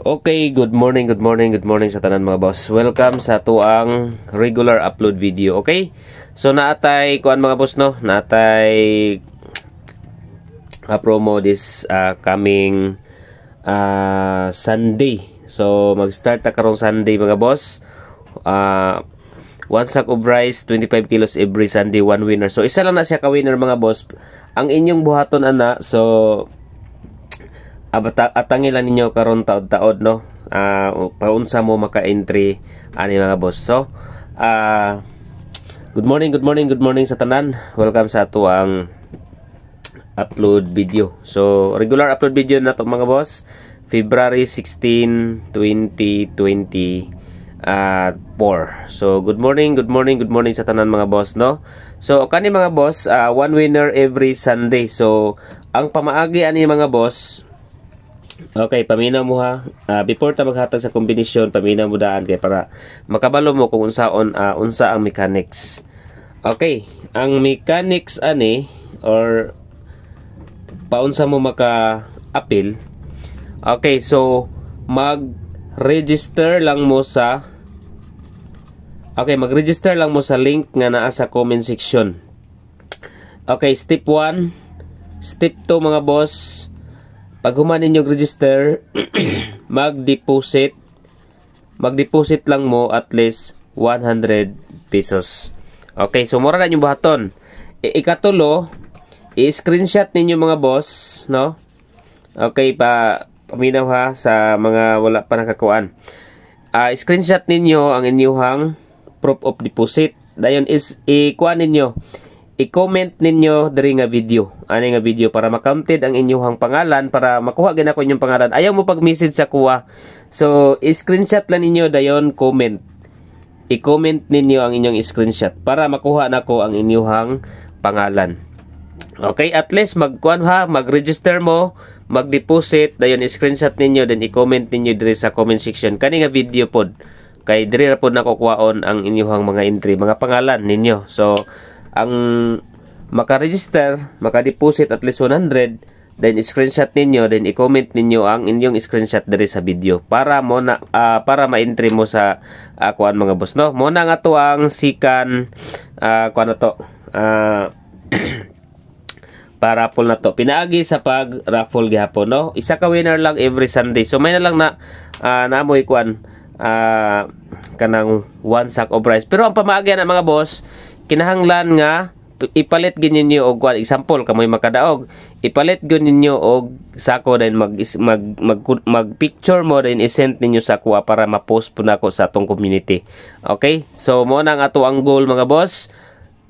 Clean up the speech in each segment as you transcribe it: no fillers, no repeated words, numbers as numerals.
Okay, good morning sa tanan mga boss. Welcome sa tuang regular upload video, okay? So naatay kuan mga boss no, naatay promo this coming Sunday. So mag-start ta karong Sunday mga boss. One sack of rice, 25 kilos every Sunday, one winner. So isa lang na siya ka winner mga boss. Ang inyong buhaton ana, so atangilan ninyo karon taod-taod no, paunsa mo maka-entry ani mga boss. So good morning sa tanan. Welcome sa ato ang upload video. So regular upload video na to mga boss, February 16, 2024. So good morning sa tanan mga boss no. So kani mga boss, one winner every Sunday. So ang pamaagi ani mga boss, okay, paminaw mo ha. Before ta maghatag sa kombinasyon, paminaw mo daan kay para makabalo mo kung unsa ang mechanics. Okay, ang mechanics ani or paunsa mo maka-appeal. Okay, so mag-register lang mo sa link nga naa sa comment section. Okay, step 1, step 2 mga boss. Pag humanin yung register, mag-deposit lang mo at least 100 pesos. Okay, so mura na yung buhaton. Ikatulo, i-screenshot ninyo mga boss, no? Okay, paminaw ha sa mga wala pa nakakuan. Screenshot ninyo ang inyong proof of deposit. Dayon is i-kuan ninyo, i-comment ninyo diri nga video. Ani nga video para ma-counted ang inyong pangalan, para makuha gina ko inyong pangalan. Ayaw mo pag-message sa kuha. So i-screenshot lang ninyo dayon comment. I-comment ninyo ang inyong screenshot para makuha nako ang inyong pangalan. Okay, at least mag-register mo, mag-deposit, dayon i-screenshot ninyo, then i-comment ninyo diri sa comment section kani nga video pod. Kay diri ra pod nakukuhaon ang inyong mga entry, mga pangalan ninyo. So ang maka-register, maka-deposit at least 100, then screenshot ninyo, then i-comment ninyo ang inyong screenshot diri sa video para mo na para ma-entry mo sa kuan mga boss no. Mo na nga to ang sikan kuan na to para raffle na to. Pinaagi sa pag-raffle gihapon no. Isa ka winner lang every Sunday. So may na lang na naamoy kuan kanang one sack of rice. Pero ang pamaagi na mga boss, kinahanglan nga ipalit gyud ninyo og kuan, example kamoy makadaog, ipalit gyud ninyo og sako, then mag picture mo, then i-send ninyo sa kuha para ma-post po nako sa atong community. Okay, so mo nang ato ang goal mga boss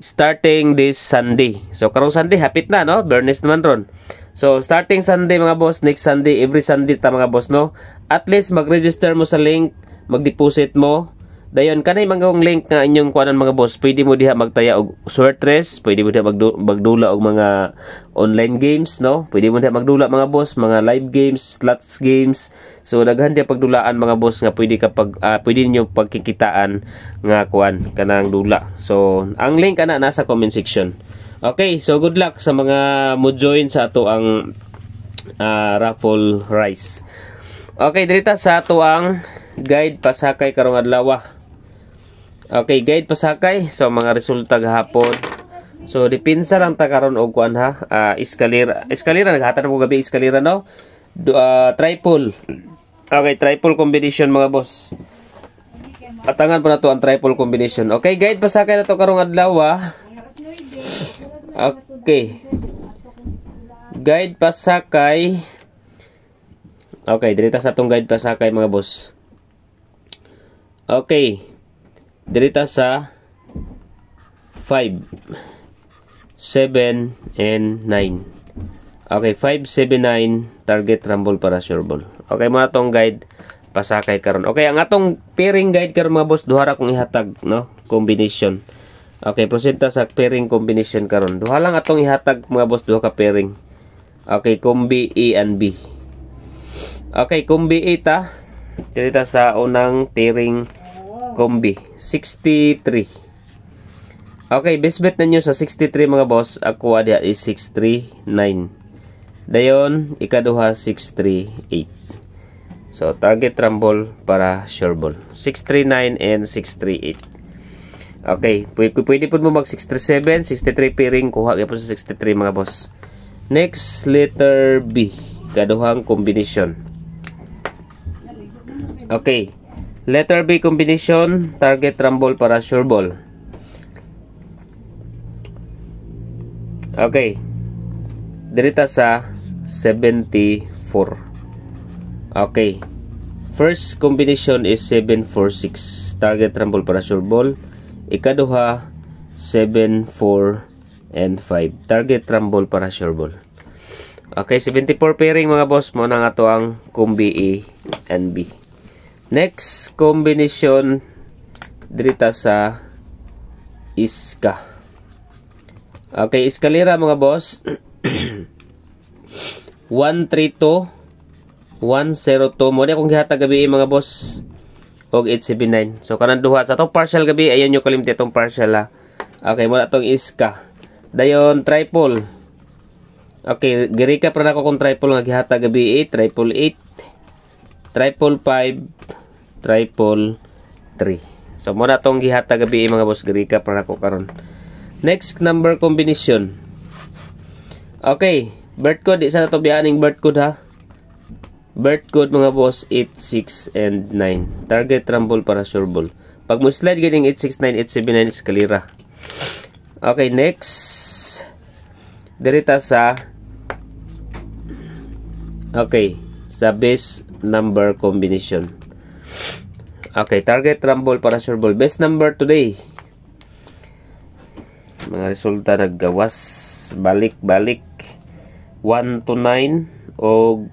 starting this Sunday. So karong Sunday hapit na no, Bernes naman ron. So starting Sunday mga boss, next Sunday, every Sunday ta mga boss no. At least mag-register mo sa link, mag-deposit mo. Dayon kanay mangong link nga inyong kuanan mga boss, pwede mo diha magtaya og Swertres, pwede mo diha magdula og mga online games no, pwede mo diha magdula mga boss, mga live games, slots games. So daghan diha pagdulaan mga boss nga pwede ka pwede niyo pagkikitaan nga kuan kanang dula. So ang link ana nasa comment section. Okay, so good luck sa mga mo join sa ato ang raffle rice. Okay, dirita sa ato ang guide pasakay karong adlaw. Okay, guide pasakay. So mga resulta gahapon. So dipinsa lang ta karon og kuan ha. Eskalera naghatag mo gabi eskalera no. Triple. Okay, triple combination mga boss. Atangan pa na to ang triple combination. Okay, guide pasakay na to karong adlaw. Okay. Guide pasakay. Okay, dirita sa atong guide pasakay mga boss. Okay. Dirita sa 5, 7, and 9. Okay, 5, 7, 9 target rumble para sure ball. Okay, mo atong guide pasakay karon. Okay, ang atong pairing guide karon mga boss, duha ra kong ihatag no, combination. Okay, proceed ta sa pairing combination karon. Duha lang atong ihatag mga boss, duha ka pairing. Okay, combi A and B. Okay, combi A ta. Dirita sa unang pairing combi 63. Okay, best bet ninyo sa 63 mga boss. Ako adya is 639. Dayon ikaduha 638. So, target rumble para sure ball. 639 and 638. Okay. Pwede po mo mag 637, 63 pairing. Kuha kayo po sa 63 mga boss. Next, letter B. Kaduhang combination. Okay. Letter B combination. Target rumble para sure ball. Okay. Dirita sa 74. Okay. First combination is 746. Target rumble para sure ball. Ikaduha 7, 4, and 5. Target rumble para sure ball. Okay, 74 pairing mga boss mo na nga to ang combi A and B. Next combination dirita sa iska. Okay, iskalira mga boss. 132 102 mo na akong gihatag gabi mga boss og 879. So kanang duha sa atong partial gabi ayan nyo kalimti itong partial ha. Okay, muna itong iska. Dayon triple. Okay, girika pa na ako kung triple nga gihatag gabi 8, triple 8, triple 5, triple 3. So muna itong gihatag gabi mga boss, girika pa na ako karon. Next number combination. Okay, birth code isa na to biyaning birth code ha. Birth code mga boss 8, 6, and 9. Target rumble para sure ball. Pag mo slide ganing 869, 879 is kalira. Okay, next. Dirita sa sa base number combination. Okay, target rumble para sure ball. Best number today. Mga resulta naggawas. Balik-balik. 1 to 9 o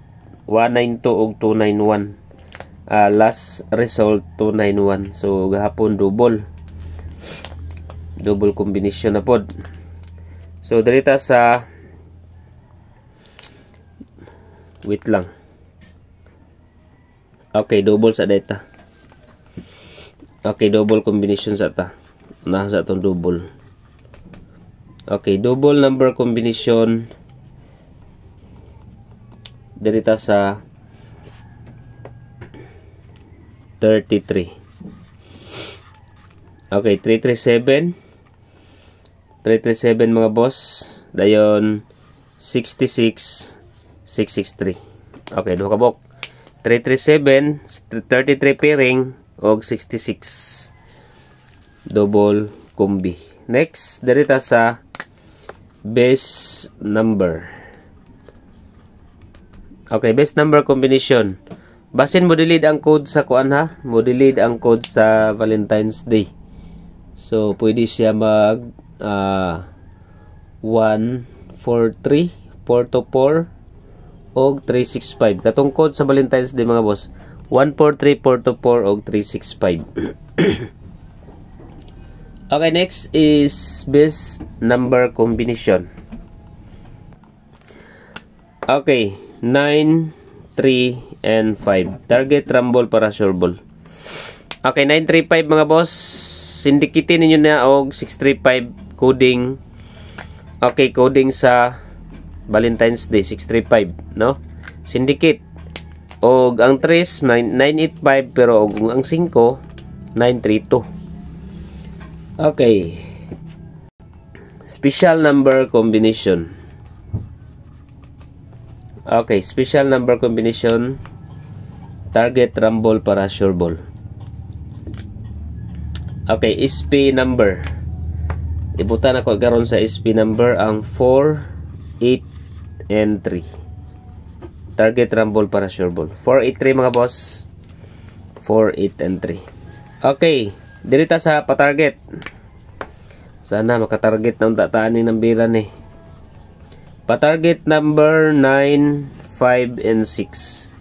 192 og 291. Last result 291. So gahapon double combination na pod. So dirita sa wait lang. Okay, double sa data. Okay, double combination sa ta. Na sa atong double. Okay, double number combination dirita sa 33. Okay, 337 mga boss. Dayon 66 663. Okay, duha ka bok. 337 33 pairing og 66 double combi. Next dirita sa base number. Okay, best number combination. Basin mo delete ang code sa kuan ha. Mo delete ang code sa Valentine's Day. So, pwede siya mag 143, 424, og 365. Katong code sa Valentine's Day mga boss. 143, 424, og 365. Okay, next is best number combination. Okay. 9, 3, and 5. Target rumble para sure ball. Okay, 935 mga boss. Syndicatein ninyo na og 635 coding. Okay, coding sa Valentine's Day 635, no? Syndicate. Og ang 3 985 pero og ang 5 932. Okay. Special number combination. Okay, special number combination. Target rumble para sure ball. Okay, SP number. Ibutan ako karon sa SP number ang 4, 8, and 3. Target rumble para sure ball. 4, 8, 3 mga boss. 4, 8, and 3. Okay, dirita sa pa-target. Sana makatarget na unta-taan ng biran eh. Pa-target number 9, 5, and 6.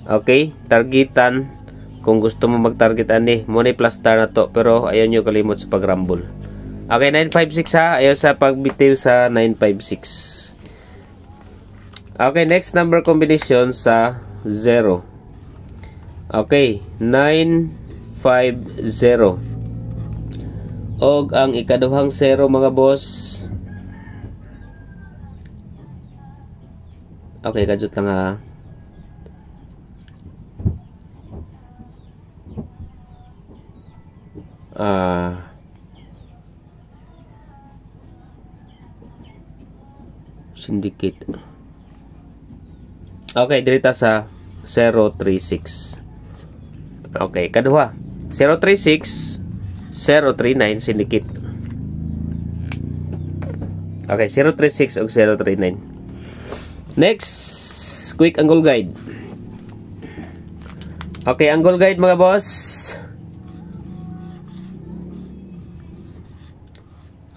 Okay, targetan. Kung gusto mo mag-target ani, muna plus star na to. Pero ayaw nyo kalimot sa pag-rumble. Okay, 956 ha. Ayaw sa pagbitiw sa 956. Okay, next number combination sa 0. Okay, 950. Og ang ikaduhang 0 mga boss. Okay, kadjut lang ha. syndicate. Okay, dirita sa 036. Okay, kaduha 036 039 syndicate. Okay, 036 ug 039. Next, quick angle guide. Okay, angle guide mga boss.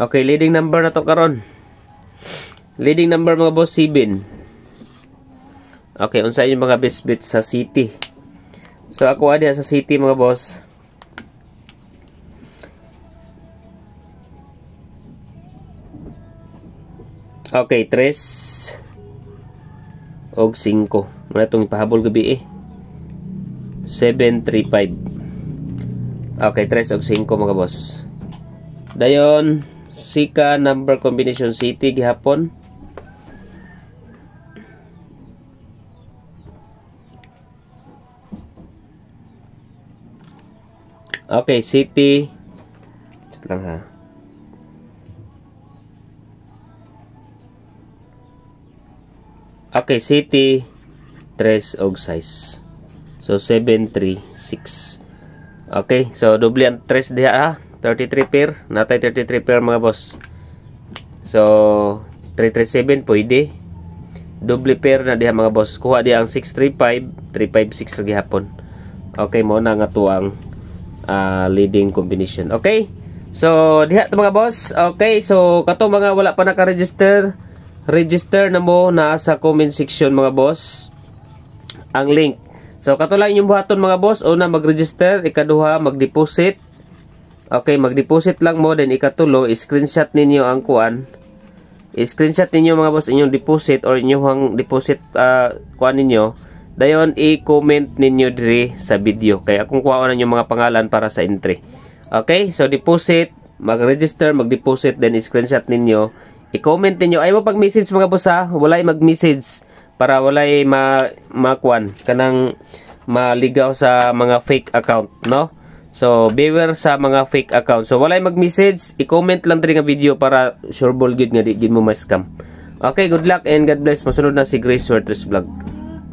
Okay, leading number na to karon. Leading number mga boss 7. Okay, unsa yung mga best bet sa city. So ako adi sa city mga boss. Okay, 3 og 5. Muna itong ipahabol gabi 735. Okay, 3 og 5 mga boss. Dayon, sika number combination city gihapon. Okay, city. Chat lang ha. Okay, city 3 og 6. So 736. Okay, so doble ang 3 diha ha. 33 pair, natay 33 pair mga boss. So 337 pwede. Doble pair na diha mga boss. Kuha diha ang 635, 356 lagi hapon. Okay, mo na nga tuang leading combination. Okay? So diha to mga boss. Okay, so kato mga wala pa naka-register, register na mo na sa comment section mga boss ang link. So kato lang inyong buhaton mga boss. Una mag-register, ikaduha mag-deposit. Okay, mag-deposit lang mo, then ikatulo screenshot ninyo ang kuan. I-screenshot ninyo mga boss inyong deposit or inyong deposit kuan ninyo. Dayon i-comment ninyo dire sa video. Kaya akong kuha na yung mga pangalan para sa entry. Okay, so deposit, mag-register, mag-deposit, then i-screenshot ninyo. I-comment ninyo. Ay mo pag-message mga boss ha. Walay mag-message para walay makuan kanang maligaw sa mga fake account, no? So beware sa mga fake account. So walay mag-message, i-comment lang diri nga video para sure ball good nga di gid mo ma-scam. Okay, good luck and God bless. Masunod na si Grace Werters Vlog.